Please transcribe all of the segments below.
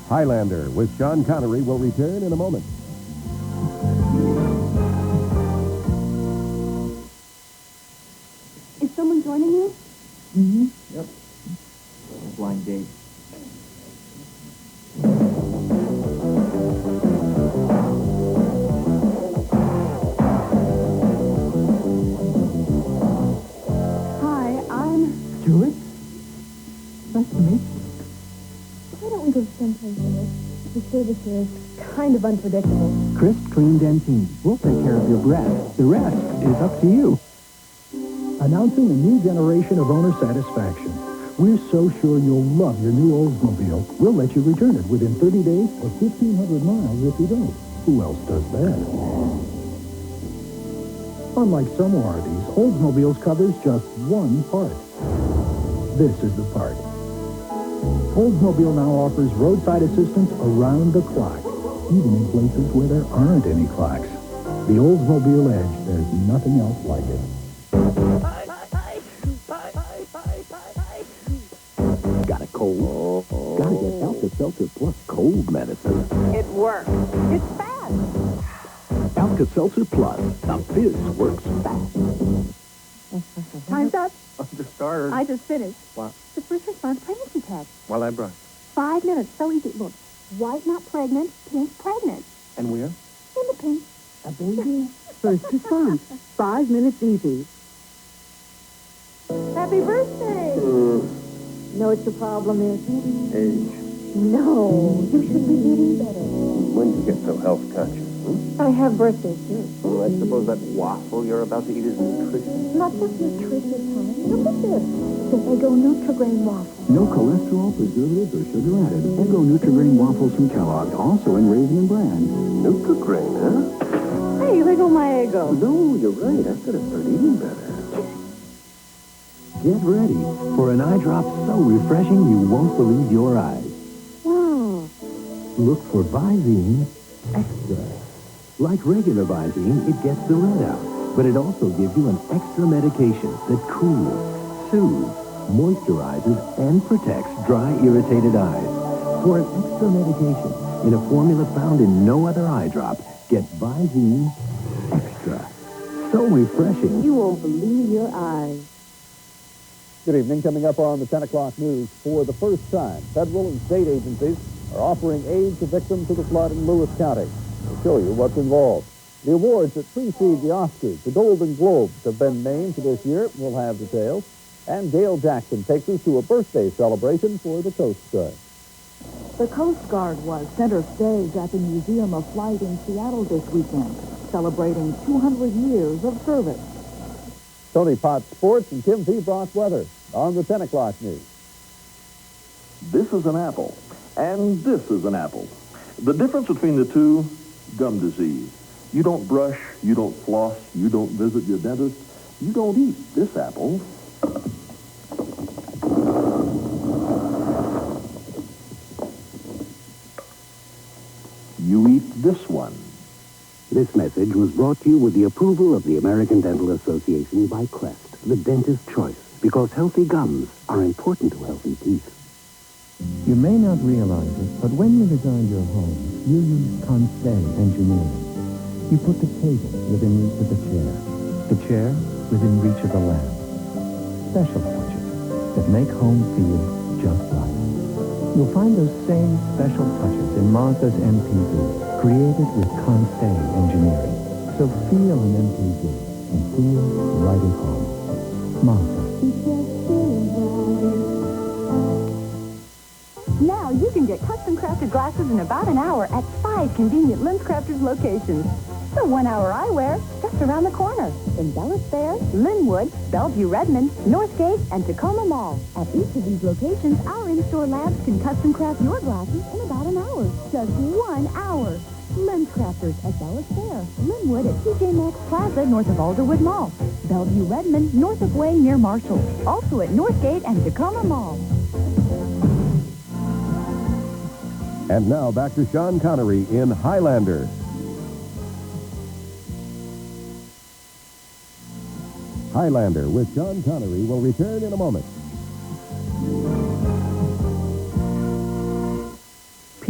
Highlander with Sean Connery will return in a moment. Is someone joining you? Mm-hmm. Yep. Blind date. Hi, I'm... Julie? Nice to meet you. Why don't we go someplace else? The service here is kind of unpredictable. Crisp, clean Dentine. We'll take care of your breath. The rest is up to you. Announcing a new generation of owner satisfaction. We're so sure you'll love your new Oldsmobile. We'll let you return it within 30 days or 1,500 miles if you don't. Who else does that? Unlike some warranties, Oldsmobiles covers just one part. This is the part. Oldsmobile now offers roadside assistance around the clock, even in places where there aren't any clocks. The Oldsmobile Edge, there's nothing else like it. Got a cold? Gotta get Alka-Seltzer Plus cold medicine. It works. It's fast. Alka-Seltzer Plus. The fizz works fast. Time's up. Just started. I just finished. What? The first response pregnancy test. While I brush. 5 minutes. So easy. Look. White, not pregnant. Pink, pregnant. And where? In the pink. A baby. First response. 5 minutes easy. Happy birthday. Know what your problem is? Age. No. You should be eating better. When did you get so health conscious? I have birthdays, too. Well, I suppose that waffle you're about to eat is nutritious. Not just nutritious, honey. Look at this. It's an Eggo Nutri-Grain waffle. No cholesterol, preservatives, or sugar added. Eggo Nutri-Grain waffles from Kellogg, also in Raisin and Bran. Nutri-Grain, huh? Hey, there go my Eggo. No, you're right. I've got to start eating better. Get ready for an eye drop so refreshing you won't believe your eyes. Wow. Look for Visine Extra. Like regular Visine, it gets the red out, but it also gives you an extra medication that cools, soothes, moisturizes, and protects dry, irritated eyes. For an extra medication in a formula found in no other eye drop, get Visine Extra. So refreshing. You won't believe your eyes. Good evening. Coming up on the 10 o'clock news, for the first time, federal and state agencies are offering aid to victims of the flood in Lewis County. We'll show you what's involved. The awards that precede the Oscars, the Golden Globes, have been named for this year. We'll have details. And Gail Jackson takes us to a birthday celebration for the Coast Guard. The Coast Guard was center stage at the Museum of Flight in Seattle this weekend, celebrating 200 years of service. Tony Potts Sports and Kim Peabrock Weather on the 10 o'clock news. This is an apple, and this is an apple. The difference between the two, gum disease. You don't brush, you don't floss, you don't visit your dentist, you don't eat this apple. You eat this one. This message was brought to you with the approval of the American Dental Association by Crest, the dentist's choice, because healthy gums are important to healthy teeth. You may not realize it, but when you design your home, you use Conseil engineering. You put the table within reach of the chair within reach of the lamp. Special touches that make home feel just right. You'll find those same special touches in Mazda's MPV, created with Conseil engineering. So feel an MPV and feel right at home. Mazda. Now you can get custom-crafted glasses in about an hour at 5 convenient LensCrafters locations. So 1 hour eyewear just around the corner. In Dulles Fair, Linwood, Bellevue Redmond, Northgate, and Tacoma Mall. At each of these locations, our in-store labs can custom craft your glasses in about an hour. Just 1 hour. LensCrafters at Dulles Fair, Linwood at TJ Maxx Plaza north of Alderwood Mall. Bellevue Redmond, north of Way near Marshall. Also at Northgate and Tacoma Mall. And now back to Sean Connery in Highlander. Highlander with Sean Connery will return in a moment.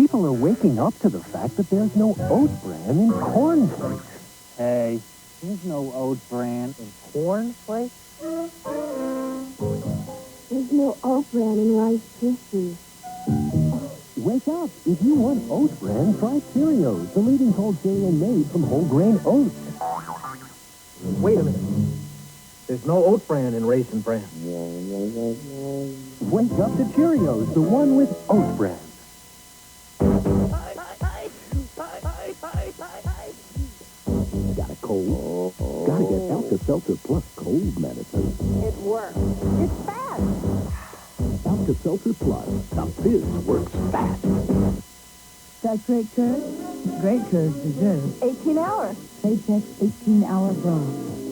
People are waking up to the fact that there's no oat bran in corn flakes. Hey, there's no oat bran in corn flakes? There's no oat bran in Rice Krispies. Wake up. If you want oat bran, try Cheerios, the leading cold cereal made from whole grain oats. Wait a minute. There's no oat bran in Raisin Bran. Wake up to Cheerios, the one with oat bran. Got a cold? Gotta get Alka-Seltzer Plus cold medicine. It works. It's fast. Alka-Seltzer Plus. The fizz works fast. That great curd? Great curd deserves 18 hours. Paychex 18-hour bra.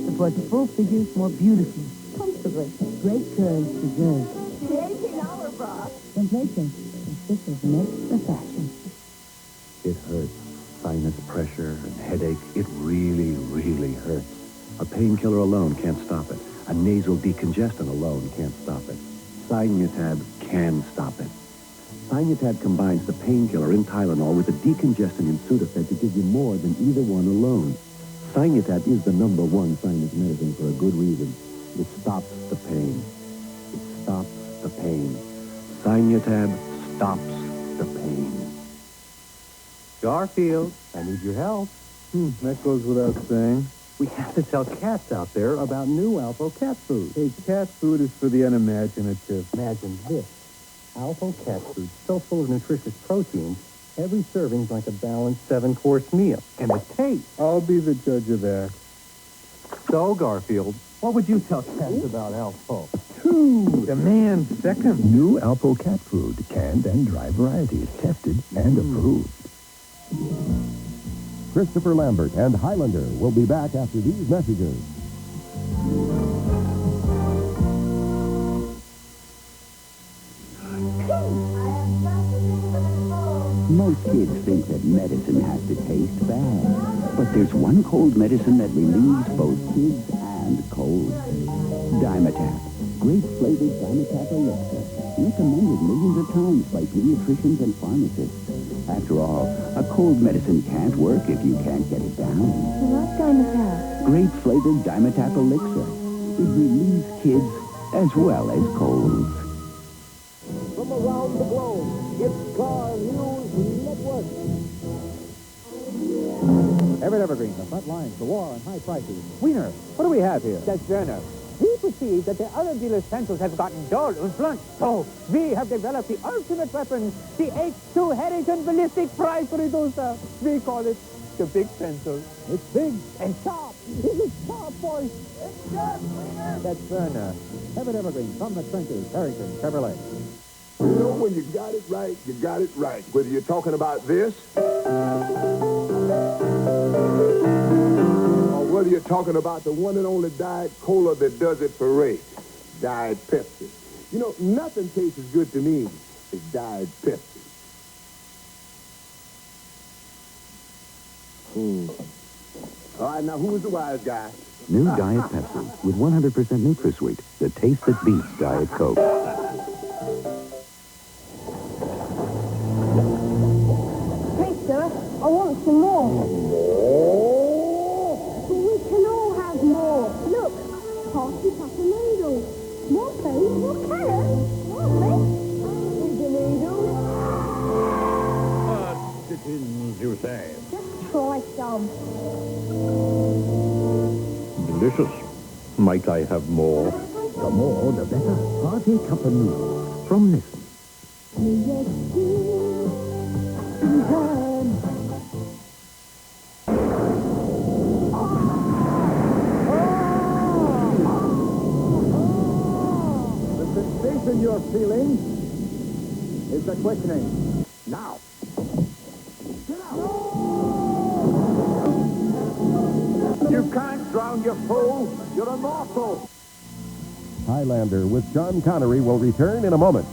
Supports full figures more beautifully, comfortably. Great curd deserves The 18-hour bra. from Paychex. This is next the fashion. It hurts. Sinus pressure and headache. It really, really hurts. A painkiller alone can't stop it. A nasal decongestant alone can't stop it. Sinutab can stop it. Sinutab combines the painkiller in Tylenol with the decongestant in Sudafed to give you more than either one alone. Sinutab is the #1 sinus medicine for a good reason. It stops the pain. It stops the pain. Sinutab stops the pain. Garfield, I need your help. That goes without saying. We have to tell cats out there about new Alpo cat food. Hey, cat food is for the unimaginative. Imagine this. Alpo cat food, so full of nutritious proteins, every serving's like a balanced 7-course meal. And the taste. I'll be the judge of that. So, Garfield, what would you tell cats about Alpo? 2. Demand second. New Alpo cat food, canned and dry varieties, tested and approved. Christopher Lambert and Highlander will be back after these messages. Most kids think that medicine has to taste bad. But there's one cold medicine that relieves both kids and colds. Dimetap. Great flavored Dimetap Elixir. Recommended millions of times by pediatricians and pharmacists. After all, a cold medicine can't work if you can't get it down. What's Dimetap? Great flavored Dimetap Elixir. It relieves kids as well as colds. From around the globe, it's Car News Network. Everett Evergreen, the front lines, the war on high prices. Wiener, what do we have here? That's Werner. We perceive that the other dealers' pencils have gotten dull and blunt. So we have developed the ultimate weapon, the H2 Harrington Ballistic Price Reducer. We call it the Big Pencil. It's big. And sharp. It's sharp, boys. It's sharp, Wiener. That's Werner. Everett Evergreen, from the trenches, Harrington Chevrolet. You know, when you got it right, you got it right. Whether you're talking about this, or whether you're talking about the one and only Diet Cola that does it for race, Diet Pepsi. You know, nothing tastes as good to me as Diet Pepsi. All right, now, who was the wise guy? New Diet Pepsi with 100% NutraSweet. The taste that beats Diet Coke. Hey, sir, I want some more. But we can all have more. Look, party papa noodles. More please, more carrots. More please. Here's the noodles. Chickens, you say? Just try some. Delicious. Might I have more? The more, the better. Hearty cup of noodles from Nissan. The sensation you're feeling is the quickening. Now. Get out. You can't drown, you fool. You're immortal. Highlander with John Connery will return in a moment.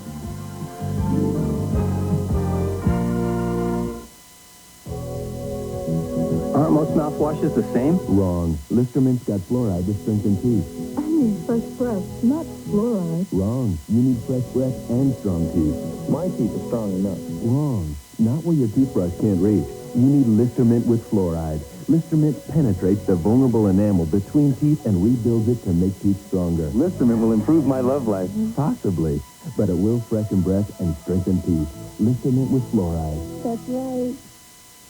Aren't most mouthwashes the same? Wrong. Listermint's got fluoride to strengthen teeth. I need fresh breath, not fluoride. Wrong. You need fresh breath and strong teeth. My teeth are strong enough. Wrong. Not where your toothbrush can't reach. You need Listermint with fluoride. Listermint penetrates the vulnerable enamel between teeth and rebuilds it to make teeth stronger. Listermint will improve my love life. Possibly, but it will freshen breath and strengthen teeth. Listermint with fluoride. That's right.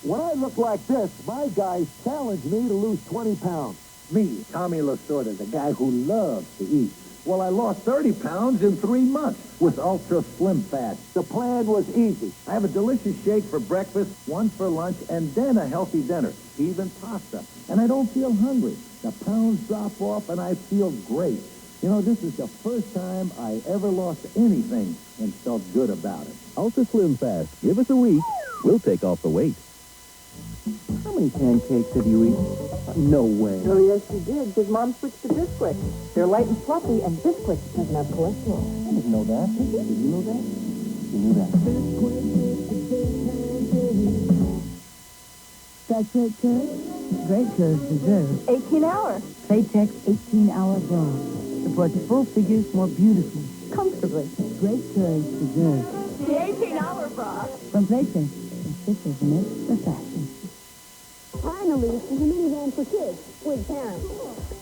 When I look like this, my guys challenge me to lose 20 pounds. Me, Tommy Lasorda, the guy who loves to eat. Well, I lost 30 pounds in 3 months with Ultra Slim Fast. The plan was easy. I have a delicious shake for breakfast, one for lunch, and then a healthy dinner, even pasta. And I don't feel hungry. The pounds drop off, and I feel great. You know, this is the first time I ever lost anything and felt good about it. Ultra Slim Fast. Give us a week. We'll take off the weight. How many pancakes have you eaten? No way. Oh, yes, you did, because Mom switched to Bisquick. They're light and fluffy, and Bisquick doesn't have cholesterol. I didn't know that. Did you know that? You knew that. That's right, Kurt. Great curves deserve 18 hours. Playtex 18-hour bra. Supports full figures more beautifully, comfortably. Great curves deserve The 18-hour bra. from Playtex. This is meant for fashion. Finally, there's a minivan for kids with parents.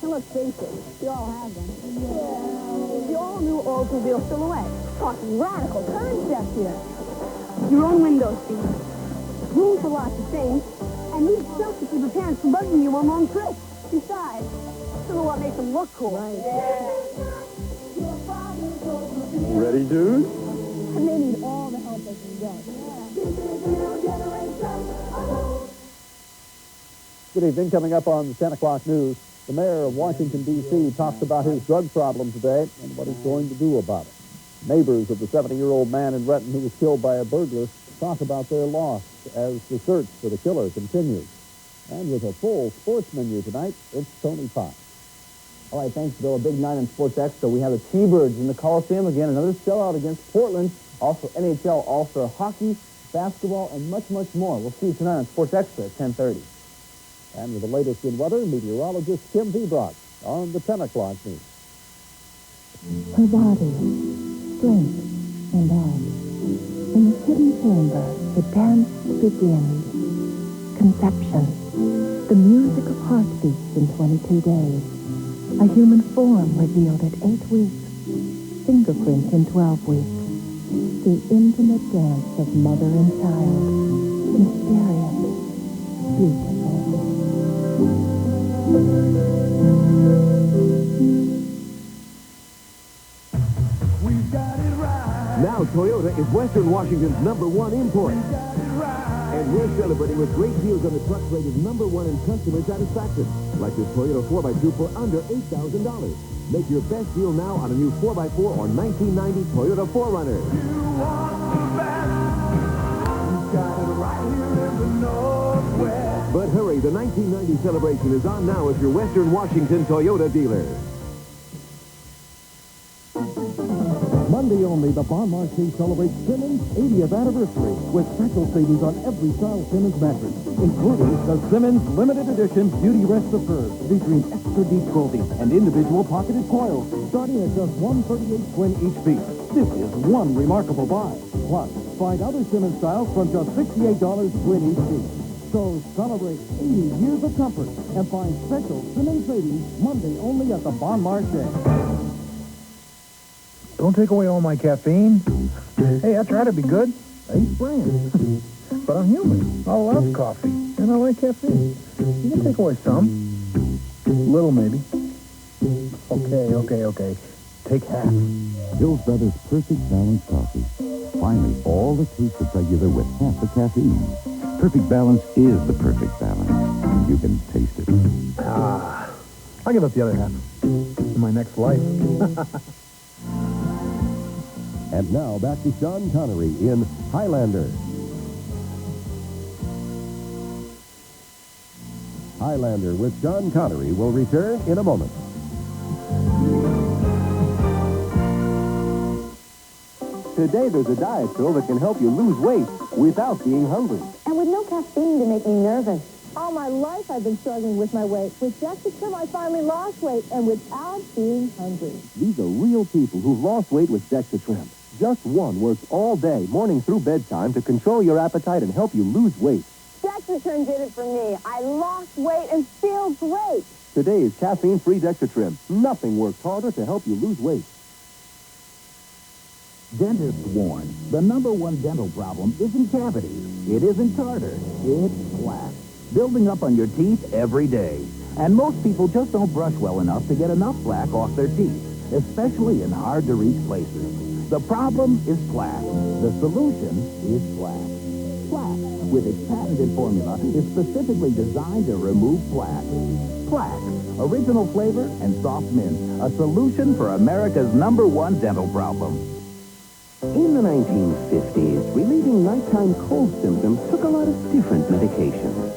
Now let's face it, we all have them. Yeah. The all-new Oldsmobile Silhouette. Talking radical concept here. Your own window seat. Room for lots of things. And neat stuff to keep your parents from bugging you on long trips. Besides, Silhouette makes them look cool. Right. Ready, dude? And they need all the help they can get. Good evening. Coming up on the 10 o'clock news, the mayor of Washington, D.C. talks about his drug problem today and what he's going to do about it. Neighbors of the 70-year-old man in Renton who was killed by a burglar talk about their loss as the search for the killer continues. And with a full sports menu tonight, it's Tony Potts. All right, thanks, Bill. A big night on Sports Extra. We have the T-Birds in the Coliseum again. Another sellout against Portland. Also NHL All-Star Hockey, basketball, and much, much more. We'll see you tonight on Sports Extra at 10:30. And with the latest in weather, meteorologist Kim Vebrock on the 10 o'clock news. Her body, strength, and art. In the hidden chamber, the dance begins. Conception. The music of heartbeats in 22 days. A human form revealed at 8 weeks. Fingerprints in 12 weeks. The intimate dance of mother and child. Mysterious. Beautiful. Now Toyota is Western Washington's #1 import. And we're celebrating with great deals on the trucks rated #1 in customer satisfaction. Like this Toyota 4x2 for under $8,000. Make your best deal now on a new 4x4 or 1990 Toyota 4Runner. But hurry, the 1990 celebration is on now at your Western Washington Toyota dealer. Monday only, the Bon Marché celebrates Simmons' 80th anniversary with special savings on every style Simmons mattress, including the Simmons Limited Edition Beauty Rest Superb, featuring extra deep quilting and individual pocketed coils, starting at just $138 twin each piece. This is one remarkable buy. Plus, find other Simmons styles from just $68 twin each piece. So celebrate 80 years of comfort and find special Simmons savings Monday only at the Bon Marché. Don't take away all my caffeine. Hey, I try to be good. I eat brands. But I'm human. I love coffee, and I like caffeine. You can take away some. Little, maybe. Okay. Take half. Bill's Brothers Perfect Balance Coffee. Finally, all the taste of regular with half the caffeine. Perfect Balance is the perfect balance. You can taste it. I'll give up the other half. In my next life. And now back to Sean Connery in Highlander. Highlander with Sean Connery will return in a moment. Today there's a diet pill that can help you lose weight without being hungry. And with no caffeine to make me nervous. All my life I've been struggling with my weight. With Dexatrim, I finally lost weight, and without being hungry. These are real people who've lost weight with Dexatrim. Just one works all day, morning through bedtime, to control your appetite and help you lose weight. Dexatrim did it for me. I lost weight and feel great. Today's caffeine-free Dexatrim. Nothing works harder to help you lose weight. Dentists warn, the #1 dental problem isn't cavities. It isn't tartar. It's plaque. Building up on your teeth every day. And most people just don't brush well enough to get enough plaque off their teeth, especially in hard-to-reach places. The problem is plaque. The solution is plaque. Plaque, with its patented formula, is specifically designed to remove plaque. Plaque, original flavor and soft mint, a solution for America's #1 dental problem. In the 1950s, relieving nighttime cold symptoms took a lot of different medications.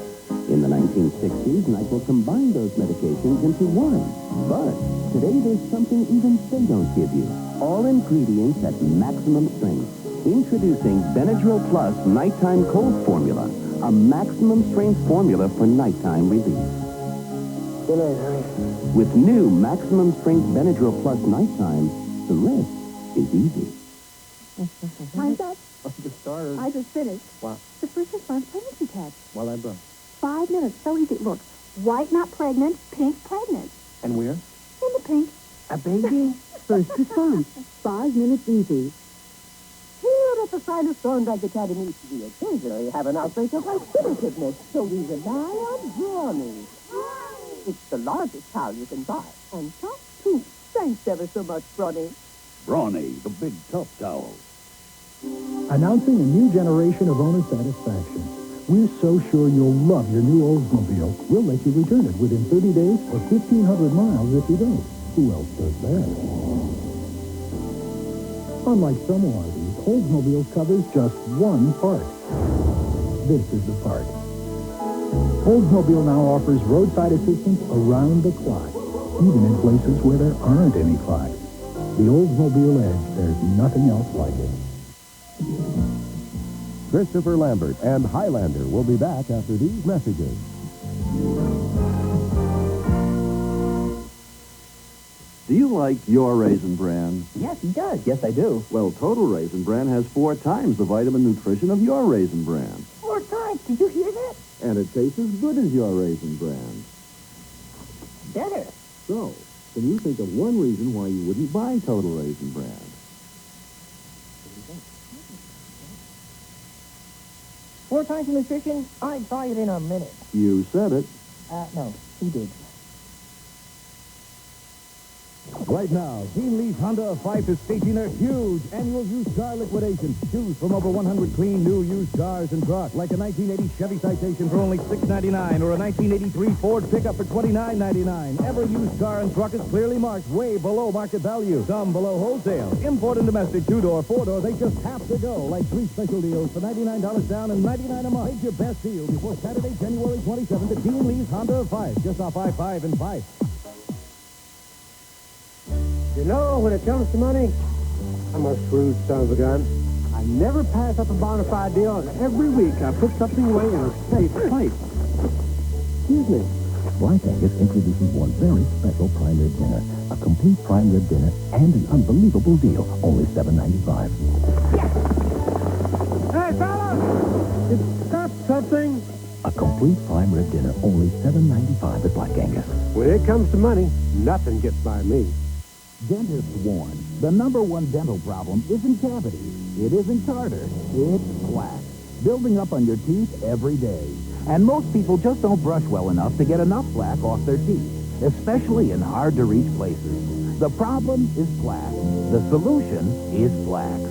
In the 1960s, NyQuil combined those medications into one. But today there's something even they don't give you. All ingredients at maximum strength. Introducing Benadryl Plus Nighttime Cold Formula, a maximum strength formula for nighttime relief. Good night, honey. With new maximum strength Benadryl Plus Nighttime, the rest is easy. Time's up. Just started. I just finished. Wow. The first 6 months pregnancy test. Well, I brought. 5 minutes. So easy. Look, white not pregnant, pink pregnant. And where? In the pink. A baby? First response. 5 minutes easy. Here at the Silas Thorndike Academy, we occasionally have an outbreak of licentiousness, so we rely on Brawny. It's the largest towel you can buy, and top too. Thanks ever so much, Brawny. Brawny, the big tough towel. Announcing a new generation of owner satisfaction. We're so sure you'll love your new Oldsmobile, we'll let you return it within 30 days or 1,500 miles if you don't. Who else does that? Unlike some warranties, Oldsmobile covers just one part. This is the part. Oldsmobile now offers roadside assistance around the clock, even in places where there aren't any clocks. The Oldsmobile Edge, there's nothing else like it. Christopher Lambert and Highlander will be back after these messages. Do you like your Raisin Bran? Yes, he does. Yes, I do. Well, Total Raisin Bran has 4 times the vitamin nutrition of your Raisin Bran. 4 times. Did you hear that? And it tastes as good as your Raisin Bran. Better. So, can you think of one reason why you wouldn't buy Total Raisin Bran? 4 times the nutrition, I'd buy it in a minute. You said it. No, he did. Right now, Dean Lee's Honda of 5 is staging their huge annual used car liquidation. Choose from over 100 clean new used cars and trucks, like a 1980 Chevy Citation for only $6.99 or a 1983 Ford pickup for $29.99. Every used car and truck is clearly marked way below market value, some below wholesale. Import and domestic 2-door, 4-door, they just have to go, like 3 special deals for $99 down and $99 a month. Make your best deal before Saturday, January 27th at Dean Lee's Honda of 5, just off I-5 and 5. You know, when it comes to money, I'm a shrewd son of a gun. I never pass up a bona fide deal, and every week I put something away in a safe place. Excuse me. Black Angus introduces one very special prime rib dinner. A complete prime rib dinner and an unbelievable deal. Only $7.95. Hey, fellas! You got something? A complete prime rib dinner. Only $7.95 at Black Angus. When it comes to money, nothing gets by me. Dentists warn, the #1 dental problem isn't cavities. It isn't tartar. It's plaque. Building up on your teeth every day. And most people just don't brush well enough to get enough plaque off their teeth, especially in hard-to-reach places. The problem is plaque. The solution is plaque.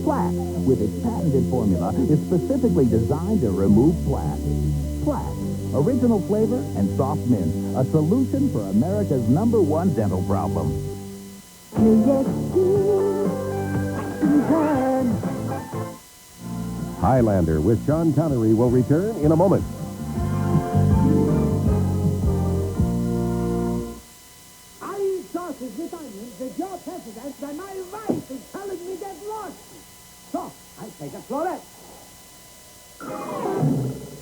Plaque, with its patented formula, is specifically designed to remove plaque. Plaque, original flavor and soft mint, a solution for America's #1 dental problem. Highlander with Sean Connery will return in a moment. I eat sausage with onions that your president and my wife is telling me get lost. So, I take a Florette.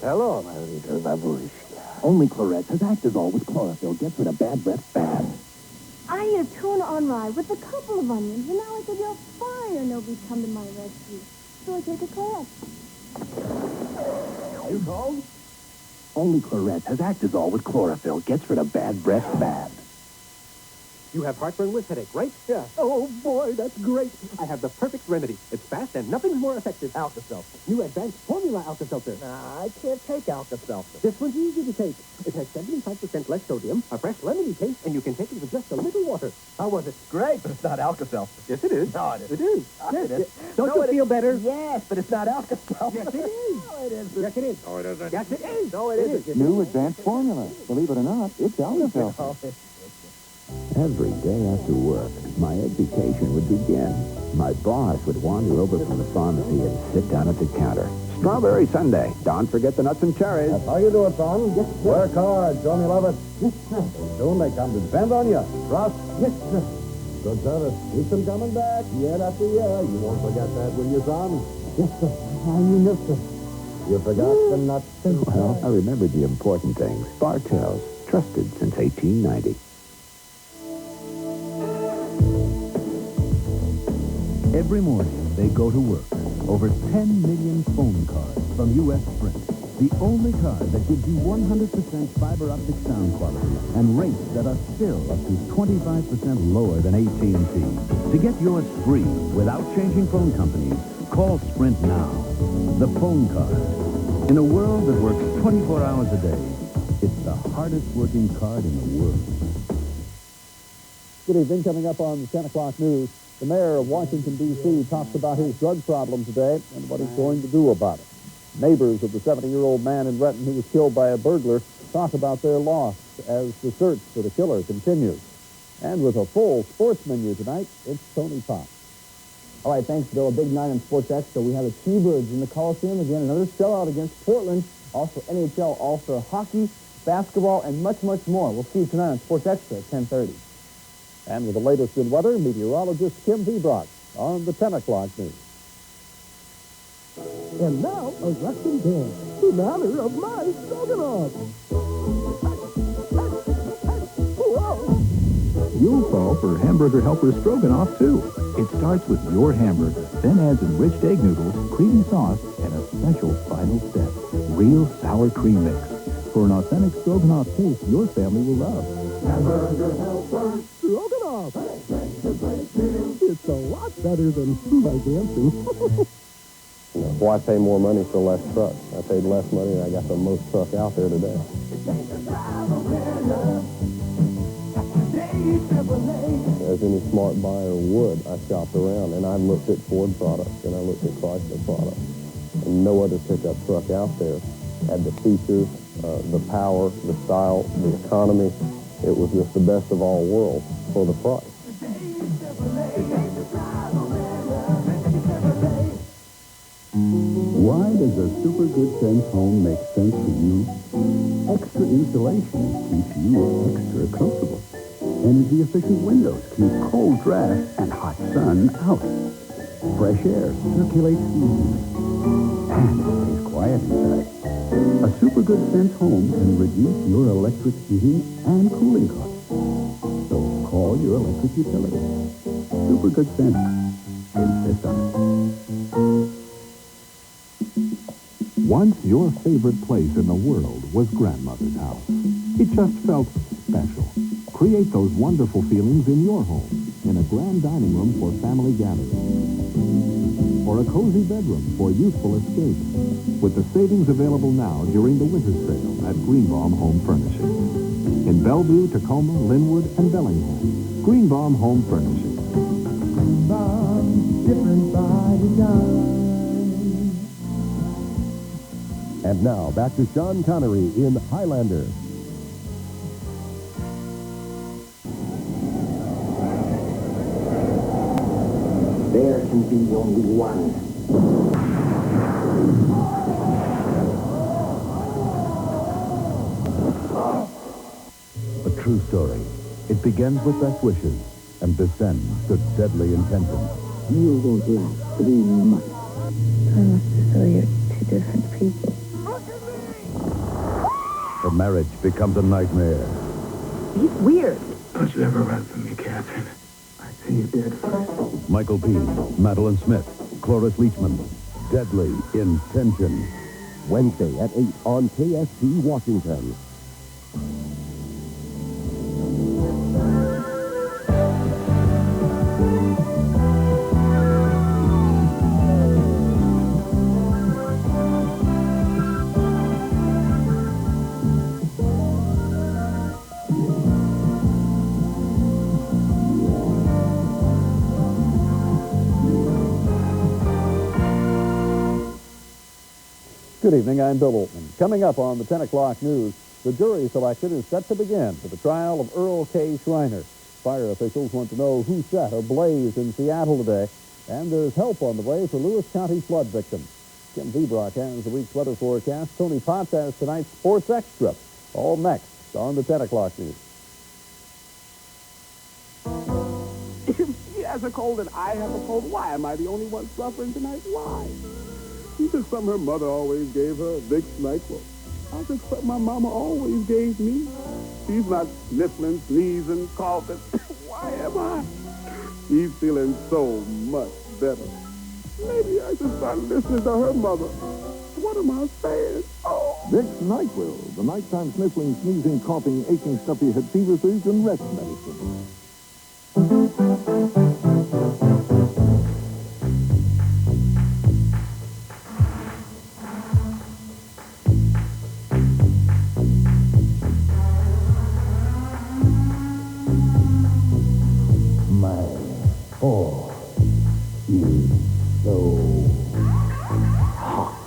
Hello, my little babushka. Only Chlorette act as always chlorophyll gets rid of bad breath fast. I eat a tuna on rye with a couple of onions, and now I said you're fine. swear nobody's come to my rescue. So I take a class. You called? Only Claret has Actazole with chlorophyll. Gets rid of bad breath bad. You have heartburn with headache, right? Yeah. Oh, boy, that's great. I have the perfect remedy. It's fast and nothing's more effective. Alka-Seltzer. New advanced formula Alka-Seltzer. Nah, I can't take Alka-Seltzer. This one's easy to take. It has 75% less sodium, a fresh lemony taste, and you can take it with just a little water. How was it? Great, but it's not Alka-Seltzer. Yes, it is. No, it isn't. It is. No, Yes, it isn't. yes. Don't you feel better? Yes, but it's not Alka-Seltzer. Yes, it is. No, it isn't. Yes, it is. No, it isn't. Yes, it is. No, it isn't. New advanced formula. Believe it or not, it's Alka-Seltzer. Every day after work, my education would begin. My boss would wander over from the pharmacy and sit down at the counter. Strawberry sundae. Don't forget the nuts and cherries. That's how you do it, son. Yes, sir. Work hard. Show me you love it. Yes, sir. Soon they come to depend on you. Trust. Yes, sir. Good service. Keep them coming back year after year. You won't forget that, will you, son? Yes, sir. You know, sir. You forgot the nuts and Well, I remembered the important things. Bartels, trusted since 1890. Every morning, they go to work. Over 10 million phone cards from U.S. Sprint. The only card that gives you 100% fiber optic sound quality and rates that are still up to 25% lower than AT&T. To get yours free without changing phone companies, call Sprint now. The phone card. In a world that works 24 hours a day, it's the hardest working card in the world. Good evening. Coming up on the 10 o'clock news, the mayor of Washington, D.C. talks about his drug problem today and what he's going to do about it. Neighbors of the 70-year-old man in Renton who was killed by a burglar talk about their loss as the search for the killer continues. And with a full sports menu tonight, it's Tony Pop. All right, thanks, Bill. A big night on Sports Extra. We have the T-Birds in the Coliseum again. Another sellout against Portland. Also NHL All-Star Hockey, basketball, and much, much more. We'll see you tonight on Sports Extra at 10:30. And with the latest in weather, meteorologist Kim Vebrock on the 10 o'clock news. And now, a Russian dance in honor of my stroganoff. You'll fall for Hamburger Helper Stroganoff, too. It starts with your hamburger, then adds enriched egg noodles, creamy sauce, and a special final step, real sour cream mix. For an authentic Stroganoff taste your family will love. Hamburger Helper Stroganoff. It's a lot better than my dancing. Why pay more money for less truck? I paid less money and I got the most truck out there today. As any smart buyer would, I shopped around and I looked at Ford products and I looked at Chrysler products. And no other pickup truck out there had the features, the power, the style, the economy. It was just the best of all worlds for the price. Why does a Super Good Sense home make sense for you? Extra insulation keeps you extra comfortable. Energy-efficient windows keep cold drafts and hot sun out. Fresh air circulates easily. And it stays quiet inside. A Super Good Sense home can reduce your electric heating and cooling costs. So call your electric utility. Super Good Sense. Insist on it. Once your favorite place in the world was Grandmother's house. It just felt special. Create those wonderful feelings in your home, in a grand dining room for family gatherings, or a cozy bedroom for youthful escape, with the savings available now during the winter sale at Greenbaum Home Furnishings. In Bellevue, Tacoma, Linwood, and Bellingham, Greenbaum Home Furnishings. Different by design. And now, back to Sean Connery in Highlander. There can be only one. A true story. It begins with best wishes and descends to deadly intentions. You won't last 3 months. I must have thought you're two different people. The marriage becomes a nightmare. He's weird. Don't you ever run from me, Catherine. I see you dead first. Michael Peane, Madeline Smith, Cloris Leachman. Deadly Intention. Wednesday at 8 on KST Washington. Good evening, I'm Bill Oltman. Coming up on the 10 o'clock news, the jury selection is set to begin for the trial of Earl K. Schreiner. Fire officials want to know who set a blaze in Seattle today, and there's help on the way for Lewis County flood victims. Kim Zebrock has the week's weather forecast. Tony Potts has tonight's Sports Extra. All next on the 10 o'clock news. If he has a cold and I have a cold, why am I the only one suffering tonight? Why? She took something her mother always gave her, Vicks NyQuil. I took something my mama always gave me. She's not sniffling, sneezing, coughing. Why am I? She's feeling so much better. Maybe I should start listening to her mother. What am I saying? Oh. Vicks NyQuil, the nighttime sniffling, sneezing, coughing, aching, stuffy head fever surge and rest medicine. Oh, you so hot.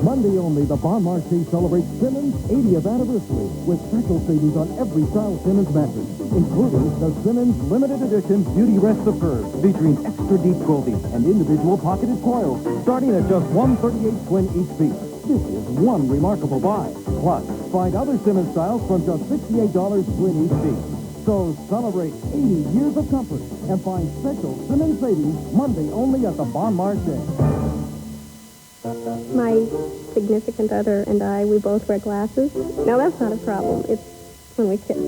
Monday only, the Bon Marché celebrates Simmons' 80th anniversary with special savings on every style Simmons mattress, including the Simmons limited edition Beauty Rest Superb, featuring extra deep quilting and individual pocketed coils, starting at just $138 twin each piece. This is one remarkable buy. Plus, find other Simmons styles from just $68 twin each piece. So celebrate 80 years of comfort and find special Simmons savings Monday only at the Bon Marché. My significant other and I, we both wear glasses. No, that's not a problem. It's when we kiss.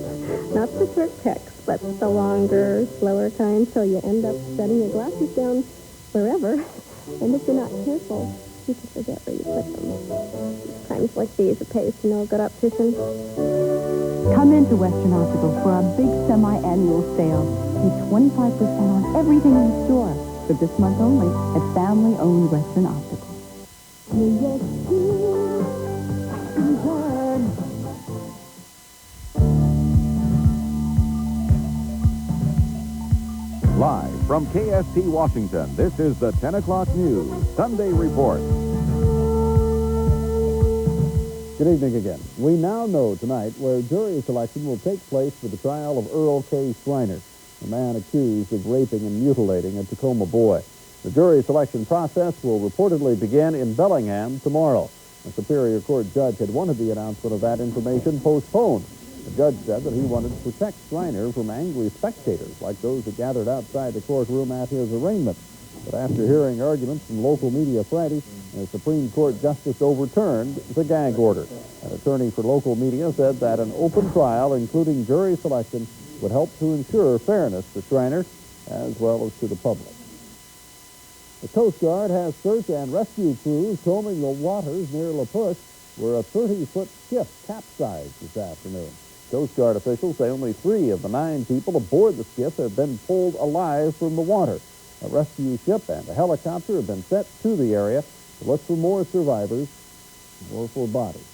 Not the short picks, but the longer, slower kind, so you end up setting your glasses down wherever. And if you're not careful, you can forget where you put them. Times like these, it pays to know a good optician. Come into Western Optical for a big semi-annual sale. Save 25% on everything in the store. For this month only at family-owned Western Optical. Live from KST Washington, this is the 10 o'clock news Sunday report. Good evening again. We now know tonight where jury selection will take place for the trial of Earl K. Schreiner, a man accused of raping and mutilating a Tacoma boy. The jury selection process will reportedly begin in Bellingham tomorrow. A Superior Court judge had wanted the announcement of that information postponed. The judge said that he wanted to protect Schreiner from angry spectators like those who gathered outside the courtroom at his arraignment. But after hearing arguments from local media Friday, the Supreme Court justice overturned the gag order. An attorney for local media said that an open trial, including jury selection, would help to ensure fairness to Schreiner as well as to the public. The Coast Guard has search and rescue crews combing the waters near La Push, where a 30-foot skiff capsized this afternoon. Coast Guard officials say only 3 of the 9 people aboard the skiff have been pulled alive from the water. A rescue ship and a helicopter have been sent to the area to look for more survivors or for bodies.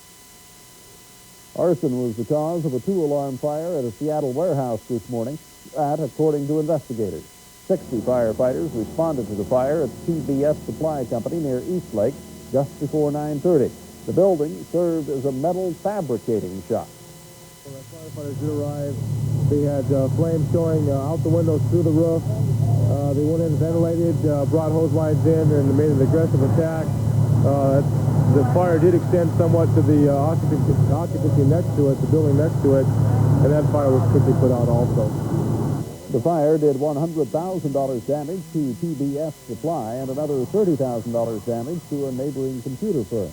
Arson was the cause of a 2-alarm fire at a Seattle warehouse this morning, according to investigators. 60 firefighters responded to the fire at the TBS Supply Company near Eastlake just before 9:30. The building served as a metal fabricating shop. As firefighters did arrive, they had flames showing out the windows through the roof. They went in, ventilated, brought hose lines in, and made an aggressive attack. The fire did extend somewhat to the occupancy next to it, the building next to it, and that fire was quickly put out also. The fire did $100,000 damage to TBS Supply and another $30,000 damage to a neighboring computer firm.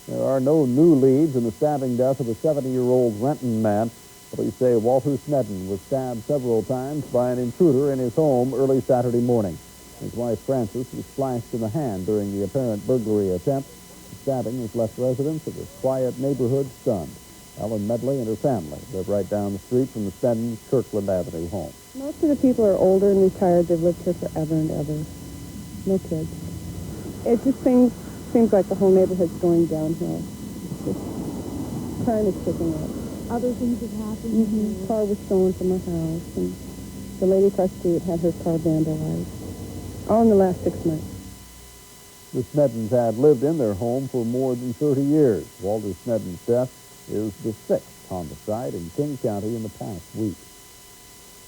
There are no new leads in the stabbing death of a 70-year-old Renton man. Police say Walter Snedden was stabbed several times by an intruder in his home early Saturday morning. His wife, Frances, was slashed in the hand during the apparent burglary attempt. The stabbing has left residents of this quiet neighborhood stunned. Ellen Medley and her family live right down the street from the Snedden Kirkland Avenue home. Most of the people are older and retired. They've lived here forever and ever. No kids. It just seems like the whole neighborhood's going downhill. Just crime is picking up. Other things have happened. Mm-hmm. Car was stolen from her house, and the lady across the street had her car vandalized. All in the last 6 months. The Sneddens had lived in their home for more than 30 years. Walter Snedden's death is the 6th homicide in King County in the past week.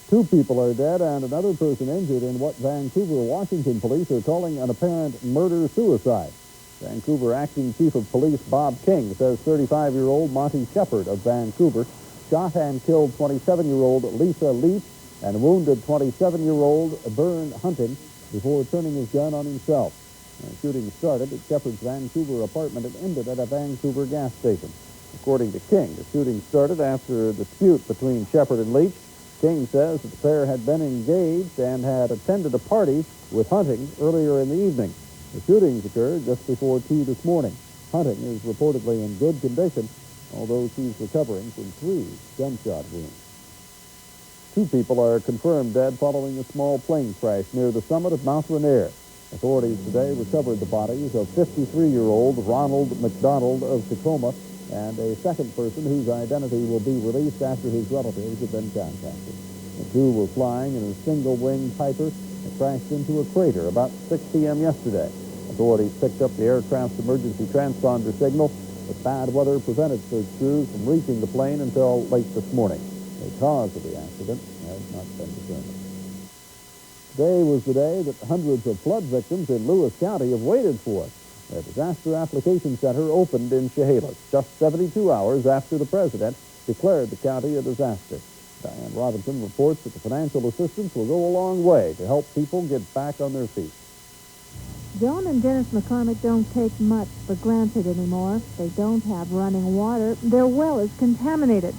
2 people are dead and another person injured in what Vancouver, Washington police are calling an apparent murder-suicide. Vancouver Acting Chief of Police Bob King says 35-year-old Monty Shepard of Vancouver shot and killed 27-year-old Lisa Leach and wounded 27-year-old Byrne Hunting before turning his gun on himself. The shooting started at Shepard's Vancouver apartment and ended at a Vancouver gas station. According to King, the shooting started after a dispute between Shepard and Leach. King says that the pair had been engaged and had attended a party with Hunting earlier in the evening. The shootings occurred just before 2 this morning. Hunting is reportedly in good condition, although she's recovering from 3 gunshot wounds. 2 people are confirmed dead following a small plane crash near the summit of Mount Rainier. Authorities today recovered the bodies of 53-year-old Ronald McDonald of Tacoma and a second person whose identity will be released after his relatives have been contacted. The 2 were flying in a single-wing Piper that crashed into a crater about 6 p.m. yesterday. Authorities picked up the aircraft's emergency transponder signal, but bad weather prevented search crews from reaching the plane until late this morning. The cause of the accident has not been determined. Today was the day that hundreds of flood victims in Lewis County have waited for. The Disaster Application Center opened in Chehalis just 72 hours after the president declared the county a disaster. Diane Robinson reports that the financial assistance will go a long way to help people get back on their feet. Joan and Dennis McCormick don't take much for granted anymore. They don't have running water. Their well is contaminated.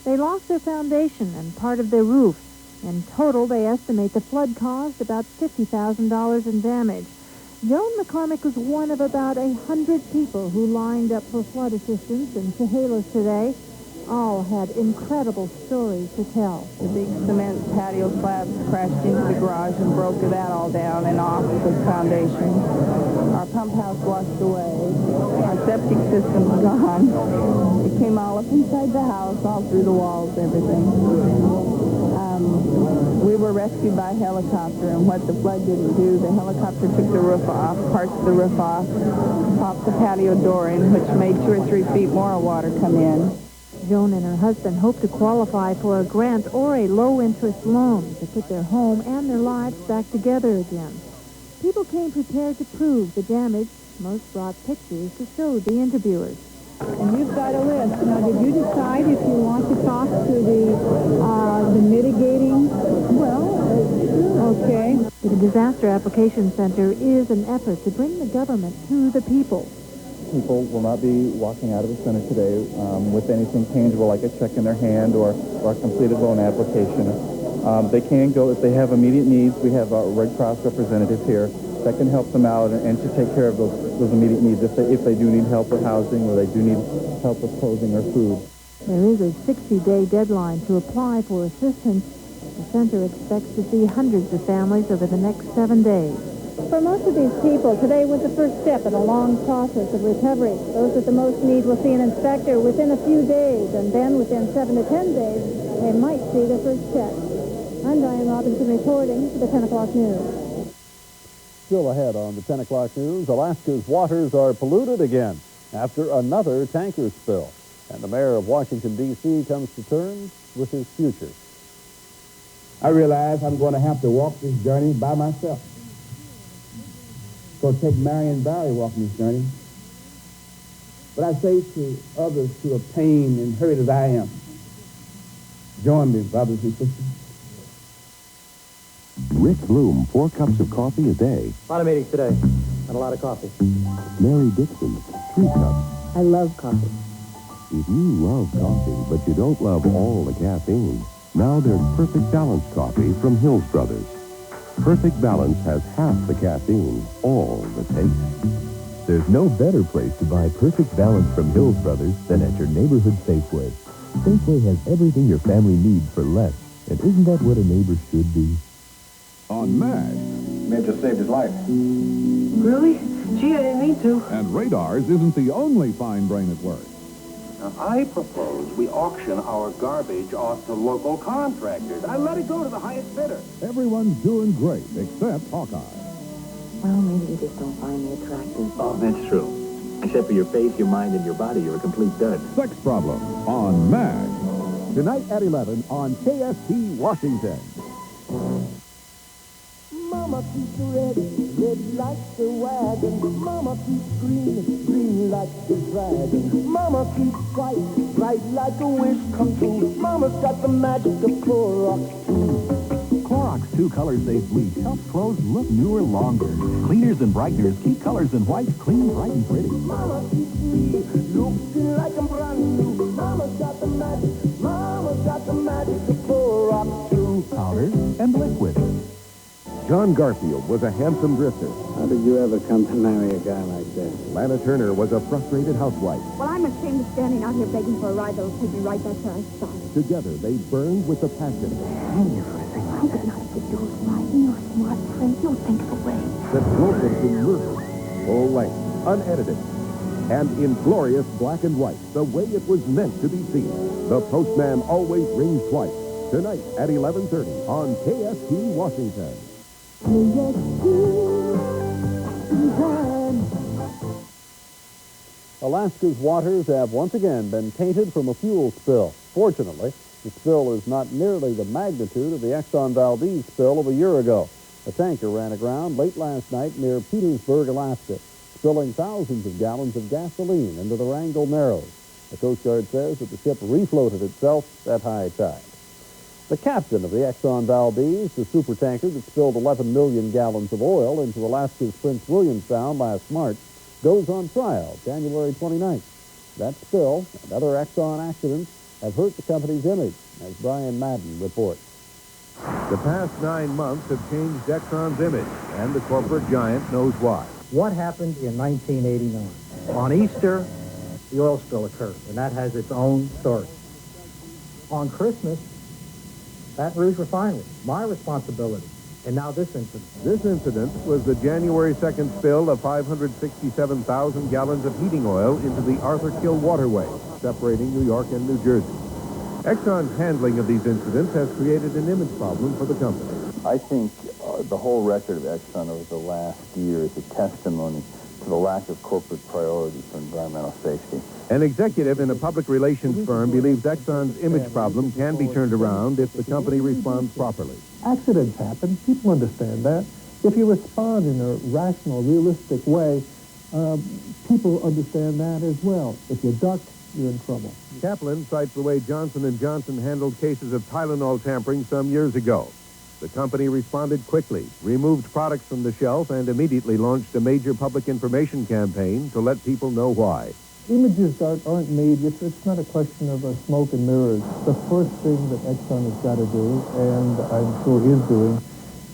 They lost their foundation and part of their roof. In total, they estimate the flood caused about $50,000 in damage. Joan McCormick was one of about 100 people who lined up for flood assistance in Chehalis today. All had incredible stories to tell. The big cement patio slabs crashed into the garage and broke that all down and off the foundation. Our pump house washed away. Our septic system's gone. It came all up inside the house, all through the walls, everything. We were rescued by helicopter, and what the flood didn't do, the helicopter took the roof off, parts of the roof off, popped the patio door in, which made 2 or 3 feet more water come in. Joan and her husband hope to qualify for a grant or a low-interest loan to put their home and their lives back together again. People came prepared to prove the damage. Most brought pictures to show the interviewers. And you've got a list. Now, did you decide if you want to talk to the mitigating? Okay. The Disaster Application Center is an effort to bring the government to the people. People will not be walking out of the center today with anything tangible like a check in their hand or a completed loan application. They can go if they have immediate needs. We have our Red Cross representatives here that can help them out and to take care of those immediate needs if they do need help with housing or they do need help with clothing or food. There is a 60-day deadline to apply for assistance. The center expects to see hundreds of families over the next 7 days. For most of these people, today was the first step in a long process of recovery. Those with the most need will see an inspector within a few days, and then within 7 to 10 days, they might see their first check. I'm Diane Robinson reporting for the 10 o'clock news. Still ahead on the 10 o'clock news, Alaska's waters are polluted again after another tanker spill. And the mayor of Washington, D.C. comes to terms with his future. I realize I'm going to have to walk this journey by myself. It's going to take Marion Barry walking this journey. But I say to others who are pained and hurt as I am, join me, brothers and sisters. Rick Bloom, 4 cups of coffee a day. A lot of meetings today, and a lot of coffee. Mary Dixon, 3 cups. I love coffee. If you love coffee, but you don't love all the caffeine, now there's Perfect Balance coffee from Hills Brothers. Perfect Balance has half the caffeine, all the taste. There's no better place to buy Perfect Balance from Hills Brothers than at your neighborhood Safeway. Safeway has everything your family needs for less. And isn't that what a neighbor should be? On MASH. May have just saved his life. Really? Gee, I didn't mean to. And radars isn't the only fine brain at work. Now, I propose we auction our garbage off to local contractors. I let it go to the highest bidder. Everyone's doing great, except Hawkeye. Well, maybe you just don't find me attractive. Oh, that's true. Except for your face, your mind, and your body, you're a complete dud. Sex Problem on MASH. Tonight at 11 on KST Washington. Mama keeps red, red like the wagon. Mama keeps green, green like the dragon. Mama keeps bright, bright like a wish come true. Mama's got the magic of Clorox too. Clorox 2 Color Safe Bleach helps clothes look newer longer. Cleaners and brighteners keep colors and whites clean, bright, and pretty. Mama keeps me looking like I'm brand new. Mama's got the magic. Mama's got the magic of Clorox too. Powders and liquids. John Garfield was a handsome drifter. How did you ever come to marry a guy like that? Lana Turner was a frustrated housewife. Well, I'm ashamed of standing out here begging for a ride that'll take me right back where I started. Together, they burned with a passion Hang you for a second. I would not put you aside. You're a smart friend. You'll think of a way. that drove them to murder. Full length, unedited, and in glorious black and white, the way it was meant to be seen. The Postman Always Rings Twice. Tonight at 11:30 on KST Washington. Alaska's waters have once again been tainted from a fuel spill. Fortunately, the spill is not nearly the magnitude of the Exxon Valdez spill of a year ago. A tanker ran aground late last night near Petersburg, Alaska, spilling thousands of gallons of gasoline into the Wrangell Narrows. The Coast Guard says that the ship refloated itself at high tide. The captain of the Exxon Valdez, the supertanker that spilled 11 million gallons of oil into Alaska's Prince William Sound last March, goes on trial January 29th. That spill and other Exxon accidents have hurt the company's image, as Brian Madden reports. The past 9 months have changed Exxon's image, and the corporate giant knows why. What happened in 1989? On Easter, the oil spill occurred, and that has its own story. On Christmas, Baton Rouge Refinery, my responsibility. And now this incident. This incident was the January 2nd spill of 567,000 gallons of heating oil into the Arthur Kill waterway, separating New York and New Jersey. Exxon's handling of these incidents has created an image problem for the company. I think the whole record of Exxon over the last year is a testimony to the lack of corporate priority for environmental safety. An executive in a public relations firm believes Exxon's image problem can be turned around if the company responds properly. Accidents happen. People understand that. If you respond in a rational, realistic way, people understand that as well. If you duck, you're in trouble. Kaplan cites the way Johnson & Johnson handled cases of Tylenol tampering some years ago. The company responded quickly, removed products from the shelf, and immediately launched a major public information campaign to let people know why. Images aren't made. It's not a question of smoke and mirrors. The first thing that Exxon has got to do, and I'm sure is doing,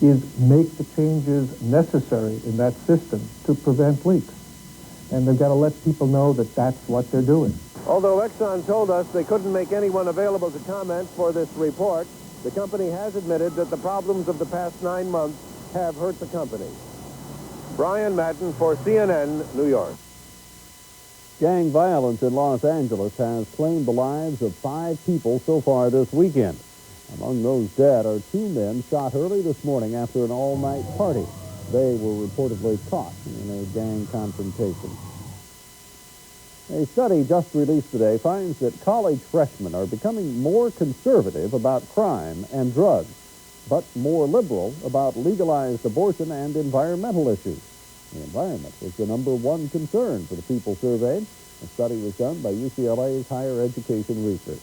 is make the changes necessary in that system to prevent leaks. And they've got to let people know that that's what they're doing. Although Exxon told us they couldn't make anyone available to comment for this report, the company has admitted that the problems of the past 9 months have hurt the company. Brian Madden for CNN, New York. Gang violence in Los Angeles has claimed the lives of 5 people so far this weekend. Among those dead are 2 men shot early this morning after an all-night party. They were reportedly caught in a gang confrontation. A study just released today finds that college freshmen are becoming more conservative about crime and drugs, but more liberal about legalized abortion and environmental issues. The environment was the #1 concern for the people surveyed. A study was done by UCLA's Higher Education Research.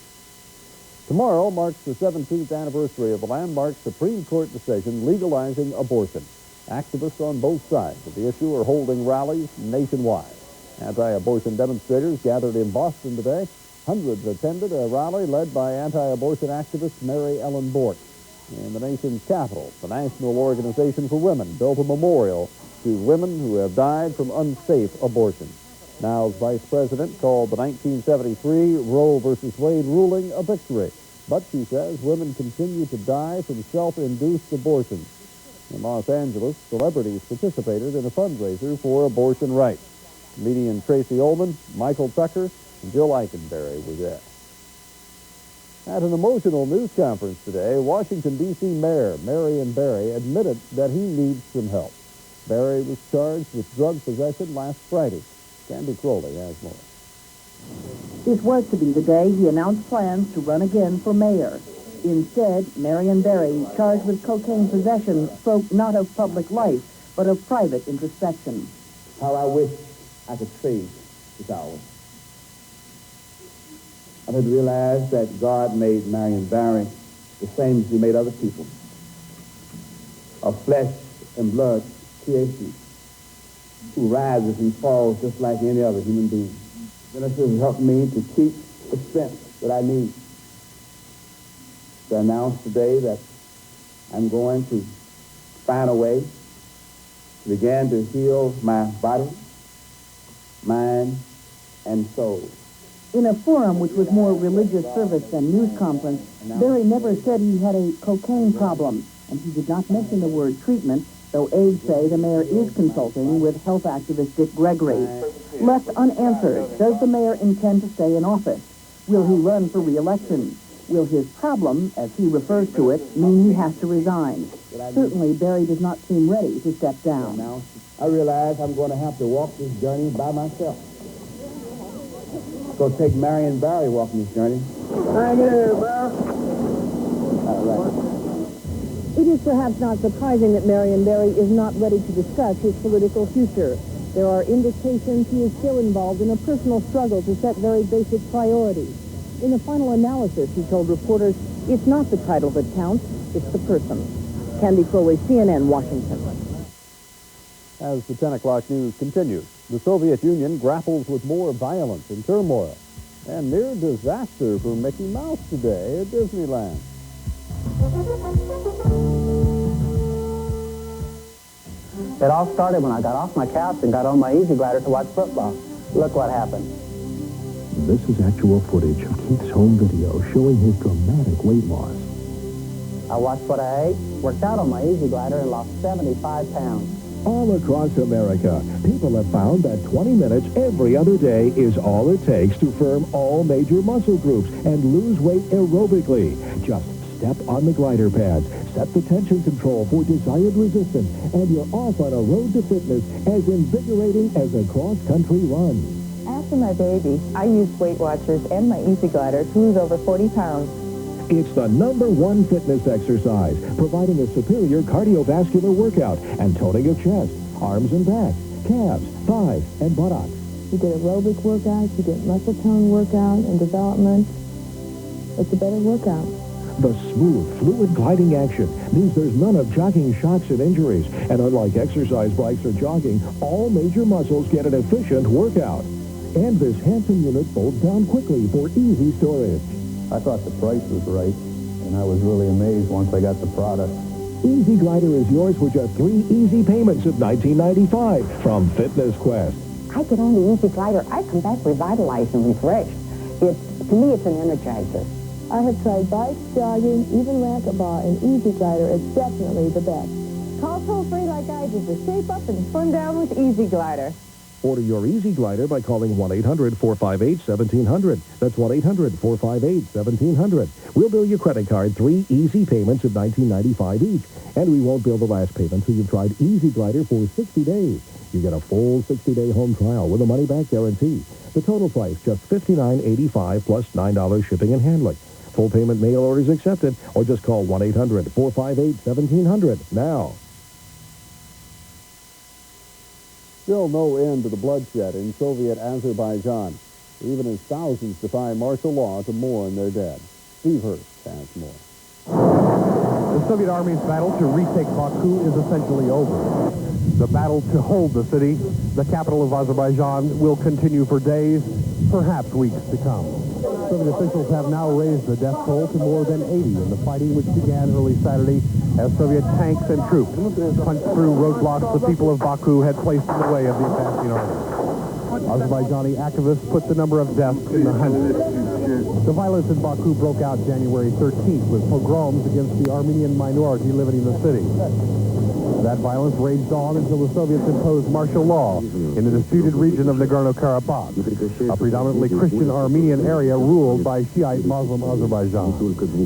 Tomorrow marks the 17th anniversary of the landmark Supreme Court decision legalizing abortion. Activists on both sides of the issue are holding rallies nationwide. Anti-abortion demonstrators gathered in Boston today. Hundreds attended a rally led by anti-abortion activist Mary Ellen Bork. In the nation's capital, the National Organization for Women built a memorial to women who have died from unsafe abortion. Now's vice president called the 1973 Roe v. Wade ruling a victory. But she says women continue to die from self-induced abortions. In Los Angeles, celebrities participated in a fundraiser for abortion rights. Comedian Tracy Ullman, Michael Tucker, and Jill Eikenberry were there. At an emotional news conference today, Washington, D.C. Mayor Marion Barry admitted that he needs some help. Barry was charged with drug possession last Friday. Candy Crowley has more. This was to be the day he announced plans to run again for mayor. Instead, Marion Barry, charged with cocaine possession, spoke not of public life, but of private introspection. How I wish I could trade this hour. I had realized that God made Marion Barry the same as he made other people. Of flesh and blood creation, who rises and falls just like any other human being. This has helped me to keep the strength that I need. To announce today that I'm going to find a way to begin to heal my body, mind, and soul. In a forum which was more religious service than news conference, Barry never said he had a cocaine problem, and he did not mention the word treatment, though aides say the mayor is consulting with health activist Dick Gregory. Left unanswered, does the mayor intend to stay in office? Will he run for re-election? Will his problem, as he refers to it, mean he has to resign? Certainly, Barry does not seem ready to step down. Now, I realize I'm going to have to walk this journey by myself. It's going to take Marion Barry walking this journey. Hang in there, Barry. All right. It is perhaps not surprising that Marion Barry is not ready to discuss his political future. There are indications he is still involved in a personal struggle to set very basic priorities. In the final analysis, he told reporters, it's not the title that counts, it's the person. Candy Crowley, CNN, Washington. As the 10 o'clock news continues, the Soviet Union grapples with more violence and turmoil. And near disaster for Mickey Mouse today at Disneyland. It all started when I got off my couch and got on my Easy Glider to watch football. Look what happened. This is actual footage of Keith's home video showing his dramatic weight loss. I watched what I ate, worked out on my Easy Glider, and lost 75 pounds. All across America, people have found that 20 minutes every other day is all it takes to firm all major muscle groups and lose weight aerobically. Just step on the glider pads, set the tension control for desired resistance, and you're off on a road to fitness as invigorating as a cross-country run. After my baby, I used Weight Watchers and my Easy Glider to lose over 40 pounds. It's the #1 fitness exercise, providing a superior cardiovascular workout and toning of chest, arms and back, calves, thighs, and buttocks. You get aerobic workouts, you get muscle tone workout and development. It's a better workout. The smooth, fluid gliding action means there's none of jogging shocks and injuries. And unlike exercise bikes or jogging, all major muscles get an efficient workout. And this handsome unit folds down quickly for easy storage. I thought the price was right, and I was really amazed once I got the product. Easy Glider is yours for just 3 easy payments of $19.95 from Fitness Quest. I get on the Easy Glider, I come back revitalized and refreshed. To me, it's an energizer. I have tried bikes, jogging, even racquetball, and Easy Glider is definitely the best. Call toll-free like I did to shape up and fun down with Easy Glider. Order your Easy Glider by calling 1-800-458-1700. That's 1-800-458-1700. We'll bill your credit card 3 easy payments of $19.95 each. And we won't bill the last payment until you've tried Easy Glider for 60 days. You get a full 60-day home trial with a money-back guarantee. The total price, just $59.85 plus $9 shipping and handling. Full payment mail orders accepted, or just call 1-800-458-1700 now. Still no end to the bloodshed in Soviet Azerbaijan, even as thousands defy martial law to mourn their dead. Steve Hurst has more. The The Soviet Army's battle to retake Baku is essentially over. The battle to hold the city, the capital of Azerbaijan, will continue for days, perhaps weeks to come. Soviet officials have now raised the death toll to more than 80 in the fighting which began early Saturday as Soviet tanks and troops punched through roadblocks the people of Baku had placed in the way of the advancing army. Azerbaijani activists put the number of deaths in the hundreds. The violence in Baku broke out January 13th with pogroms against the Armenian minority living in the city. That violence raged on until the Soviets imposed martial law in the disputed region of Nagorno-Karabakh, a predominantly Christian Armenian area ruled by Shiite Muslim Azerbaijan.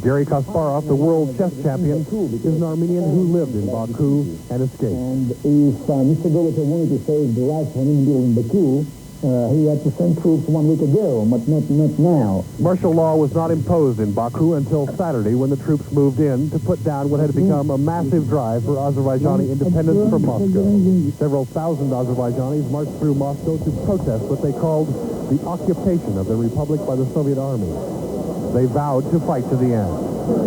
Garry Kasparov, the world chess champion, is an Armenian who lived in Baku and escaped. And if Mr. Gorbachev wanted to save the lives of Armenian people in Baku, he had to send troops 1 week ago, but not now. Martial law was not imposed in Baku until Saturday when the troops moved in to put down what had become a massive drive for Azerbaijani independence from Moscow. Several thousand Azerbaijanis marched through Moscow to protest what they called the occupation of the republic by the Soviet army. They vowed to fight to the end.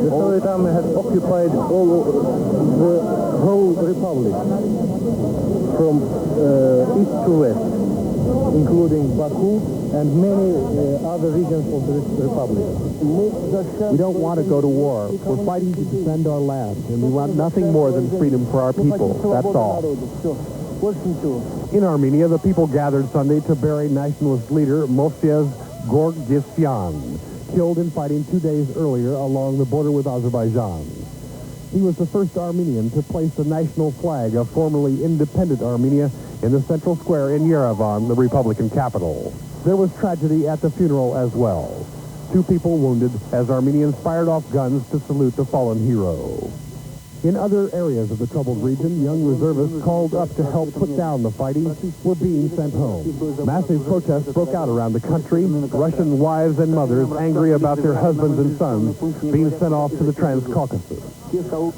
The Soviet army has occupied the whole republic from east to west, including Baku and many other regions of the republic. We don't want to go to war. We're fighting to defend our land, and we want nothing more than freedom for our people. That's all. In Armenia, the people gathered Sunday to bury nationalist leader Moshe Gorgisyan, killed in fighting 2 days earlier along the border with Azerbaijan. He was the first Armenian to place the national flag of formerly independent Armenia in the central square in Yerevan, the Republican capital. There was tragedy at the funeral as well. 2 people wounded as Armenians fired off guns to salute the fallen hero. In other areas of the troubled region, young reservists called up to help put down the fighting were being sent home. Massive protests broke out around the country, Russian wives and mothers angry about their husbands and sons being sent off to the Transcaucasus.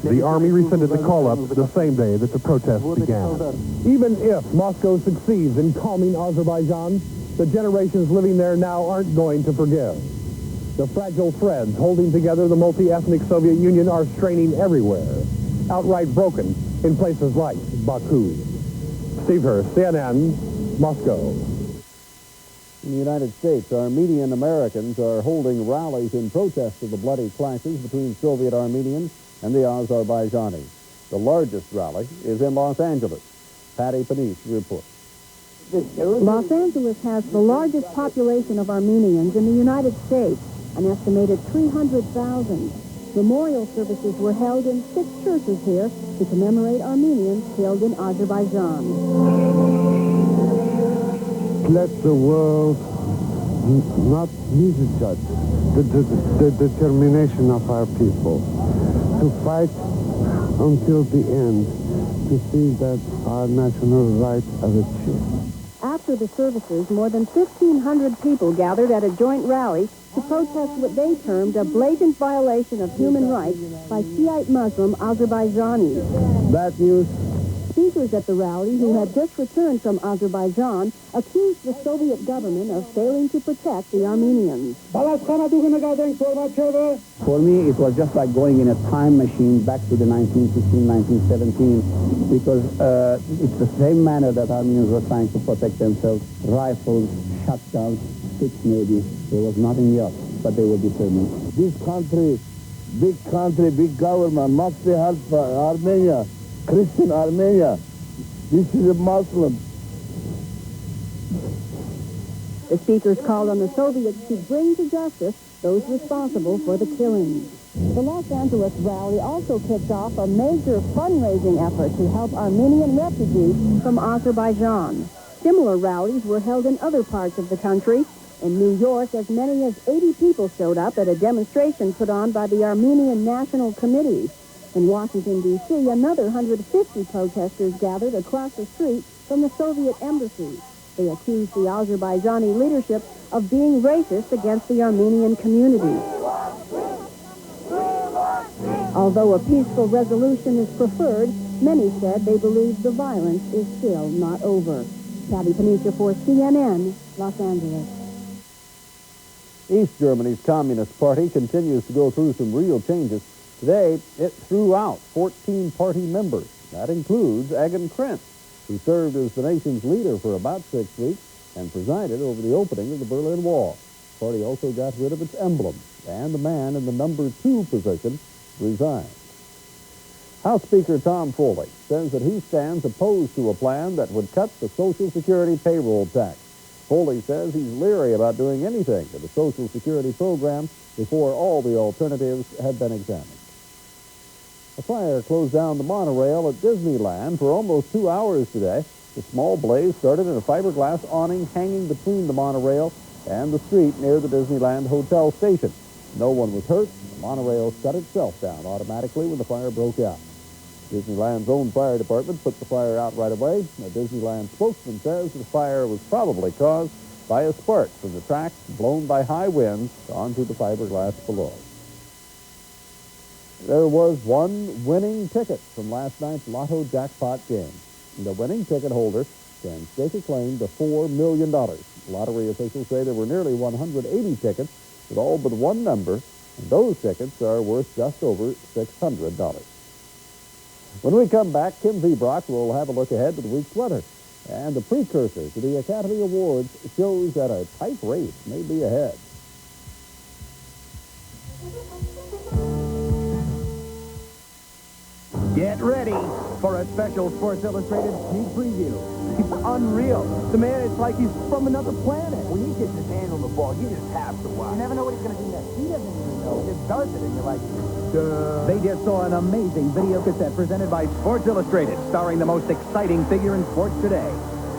The army rescinded the call-up the same day that the protests began. Even if Moscow succeeds in calming Azerbaijan, the generations living there now aren't going to forgive. The fragile threads holding together the multi-ethnic Soviet Union are straining everywhere, outright broken in places like Baku. Steve Hurst, CNN, Moscow. In the United States, Armenian Americans are holding rallies in protest of the bloody clashes between Soviet Armenians and the Azerbaijanis. The largest rally is in Los Angeles. Patty Panice reports. Los Angeles has the largest population of Armenians in the United States, an estimated 300,000. Memorial services were held in 6 churches here to commemorate Armenians killed in Azerbaijan. Let the world not misjudge the determination of our people to fight until the end to see that our national rights are achieved. After the services, more than 1,500 people gathered at a joint rally to protest what they termed a blatant violation of human rights by Shiite Muslim Azerbaijanis. Bad news. Speakers at the rally, who had just returned from Azerbaijan, accused the Soviet government of failing to protect the Armenians. For me, it was just like going in a time machine back to the 1916, 1917, because it's the same manner that Armenians were trying to protect themselves. Rifles, shotguns, sticks maybe. There was nothing else, but they were determined. This country, big government, must help Armenia, Christian Armenia. This is a Muslim. The speakers called on the Soviets to bring to justice those responsible for the killings. The Los Angeles rally also kicked off a major fundraising effort to help Armenian refugees from Azerbaijan. Similar rallies were held in other parts of the country. In New York, as many as 80 people showed up at a demonstration put on by the Armenian National Committee. In Washington, D.C., another 150 protesters gathered across the street from the Soviet embassy. They accused the Azerbaijani leadership of being racist against the Armenian community. Although a peaceful resolution is preferred, many said they believe the violence is still not over. Patty Panice for CNN, Los Angeles. East Germany's Communist Party continues to go through some real changes. Today, it threw out 14 party members. That includes Egan Krantz, who served as the nation's leader for about 6 weeks and presided over the opening of the Berlin Wall. The party also got rid of its emblem, and the man in the number 2 position resigned. House Speaker Tom Foley says that he stands opposed to a plan that would cut the Social Security payroll tax. Foley says he's leery about doing anything to the Social Security program before all the alternatives have been examined. A fire closed down the monorail at Disneyland for almost 2 hours today. The small blaze started in a fiberglass awning hanging between the monorail and the street near the Disneyland Hotel station. No one was hurt. The monorail shut itself down automatically when the fire broke out. Disneyland's own fire department put the fire out right away. A Disneyland spokesman says the fire was probably caused by a spark from the tracks blown by high winds onto the fiberglass below. There was one winning ticket from last night's Lotto jackpot game. The winning ticket holder can stake a claim to $4 million. Lottery officials say there were nearly 180 tickets with all but one number, and those tickets are worth just over $600. When we come back, Kim V. Brock will have a look ahead to the week's weather. And the precursor to the Academy Awards shows that a tight race may be ahead. Get ready for a special Sports Illustrated sneak preview. It's unreal. The man is like he's from another planet. When he gets his hand on the ball, you just have to watch. You never know what he's going to do next. He doesn't even know. He just does it, and you're like, duh. They just saw an amazing video cassette presented by Sports Illustrated, starring the most exciting figure in sports today.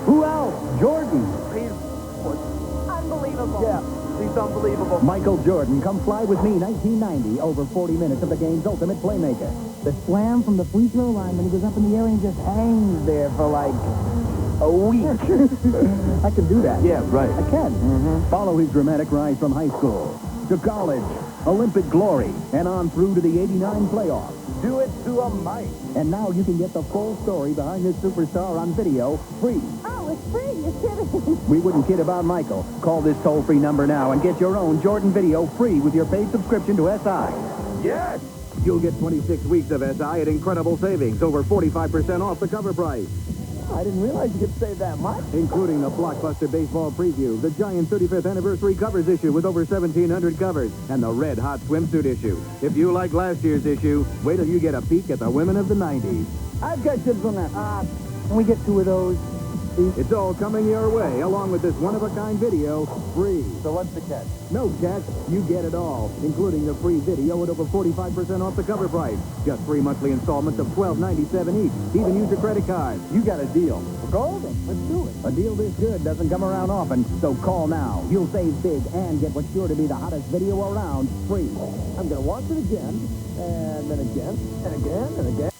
Who else? Jordan. He's unbelievable. Yeah, he's unbelievable. Michael Jordan, come fly with me, 1990, over 40 minutes of the game's ultimate playmaker. The slam from the free throw line when he goes up in the air and he just hangs there for like a week. I can do that. Yeah, right. I can. Follow his dramatic rise from high school to college, Olympic glory, and on through to the 89 playoffs. Do it to a mic. And now you can get the full story behind this superstar on video, free. Oh, it's free. You're kidding. We wouldn't kid about Michael. Call this toll-free number now and get your own Jordan video free with your paid subscription to SI. Yes! You'll get 26 weeks of SI at incredible savings, over 45% off the cover price. I didn't realize you could save that much. Including the blockbuster baseball preview, the Giant 35th anniversary covers issue with over 1,700 covers, and the red hot swimsuit issue. If you like last year's issue, wait till you get a peek at the women of the 90s. I've got dibs on that. Can we get 2 of those? It's all coming your way, along with this one-of-a-kind video, free. So what's the catch? No catch. You get it all, including the free video at over 45% off the cover price. Just 3 monthly installments of $12.97 each. Even use your credit card. You got a deal. We're golden. Let's do it. A deal this good doesn't come around often, so call now. You'll save big and get what's sure to be the hottest video around, free. I'm going to watch it again, and then again, and again, and again.